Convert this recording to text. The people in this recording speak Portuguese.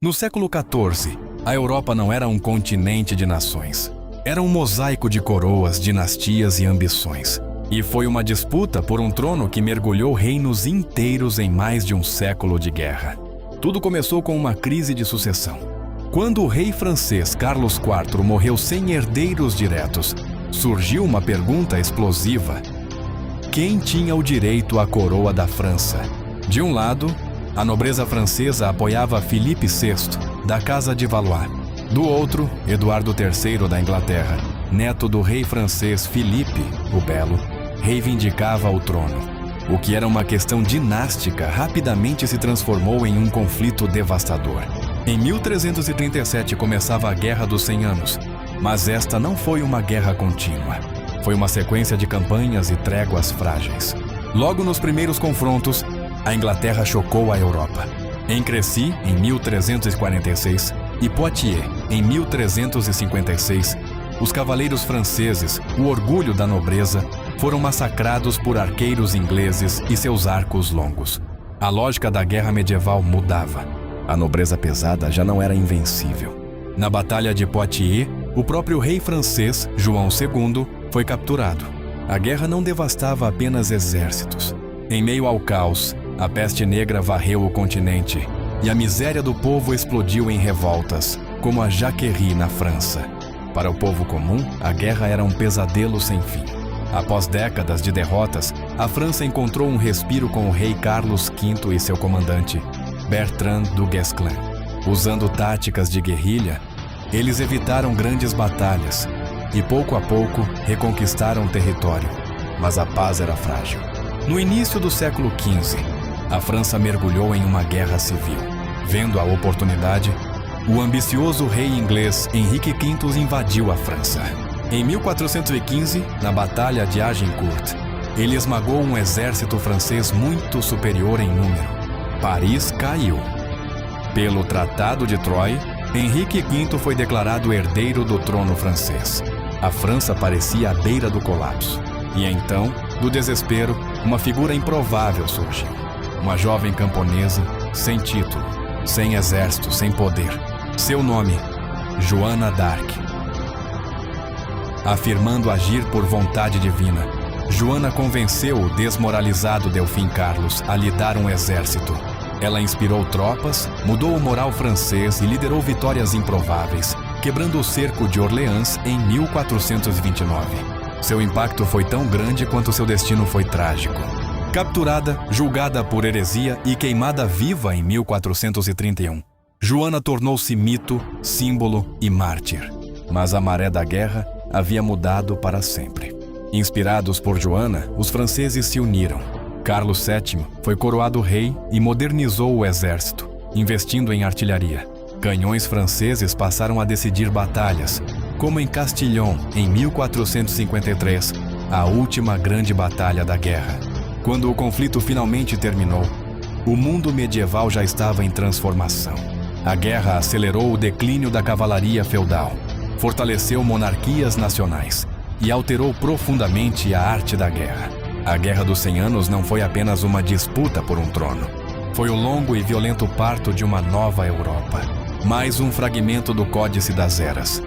No século XIV, a Europa não era um continente de nações. Era um mosaico de coroas, dinastias e ambições. E foi uma disputa por um trono que mergulhou reinos inteiros em mais de um século de guerra. Tudo começou com uma crise de sucessão. Quando o rei francês Carlos IV morreu sem herdeiros diretos, surgiu uma pergunta explosiva. Quem tinha o direito à coroa da França? De um lado, a nobreza francesa apoiava Filipe VI, da Casa de Valois. Do outro, Eduardo III da Inglaterra, neto do rei francês Filipe, o Belo, reivindicava o trono. O que era uma questão dinástica rapidamente se transformou em um conflito devastador. Em 1337 começava a Guerra dos 100 Anos, mas esta não foi uma guerra contínua. Foi uma sequência de campanhas e tréguas frágeis. Logo nos primeiros confrontos, a Inglaterra chocou a Europa. Em Crécy, em 1346, e Poitiers, em 1356, os cavaleiros franceses, o orgulho da nobreza, foram massacrados por arqueiros ingleses e seus arcos longos. A lógica da guerra medieval mudava. A nobreza pesada já não era invencível. Na Batalha de Poitiers, o próprio rei francês, João II, foi capturado. A guerra não devastava apenas exércitos. Em meio ao caos, a peste negra varreu o continente e a miséria do povo explodiu em revoltas, como a Jacquerie na França. Para o povo comum, a guerra era um pesadelo sem fim. Após décadas de derrotas, a França encontrou um respiro com o rei Carlos V e seu comandante, Bertrand du Guesclin. Usando táticas de guerrilha, eles evitaram grandes batalhas e, pouco a pouco, reconquistaram território. Mas a paz era frágil. No início do século XV, a França mergulhou em uma guerra civil. Vendo a oportunidade, o ambicioso rei inglês Henrique V invadiu a França. Em 1415, na Batalha de Agincourt, ele esmagou um exército francês muito superior em número. Paris caiu. Pelo Tratado de Troyes, Henrique V foi declarado herdeiro do trono francês. A França parecia à beira do colapso. E então, do desespero, uma figura improvável surgiu. Uma jovem camponesa, sem título, sem exército, sem poder. Seu nome, Joana d'Arc. Afirmando agir por vontade divina, Joana convenceu o desmoralizado Delfim Carlos a lhe dar um exército. Ela inspirou tropas, mudou o moral francês e liderou vitórias improváveis, quebrando o cerco de Orleans em 1429. Seu impacto foi tão grande quanto seu destino foi trágico. Capturada, julgada por heresia e queimada viva em 1431, Joana tornou-se mito, símbolo e mártir. Mas a maré da guerra havia mudado para sempre. Inspirados por Joana, os franceses se uniram. Carlos VII foi coroado rei e modernizou o exército, investindo em artilharia. Canhões franceses passaram a decidir batalhas, como em Castillon, em 1453, a última grande batalha da guerra. Quando o conflito finalmente terminou, o mundo medieval já estava em transformação. A guerra acelerou o declínio da cavalaria feudal, fortaleceu monarquias nacionais e alterou profundamente a arte da guerra. A Guerra dos 100 Anos não foi apenas uma disputa por um trono. Foi o longo e violento parto de uma nova Europa. Mais um fragmento do Códice das Eras.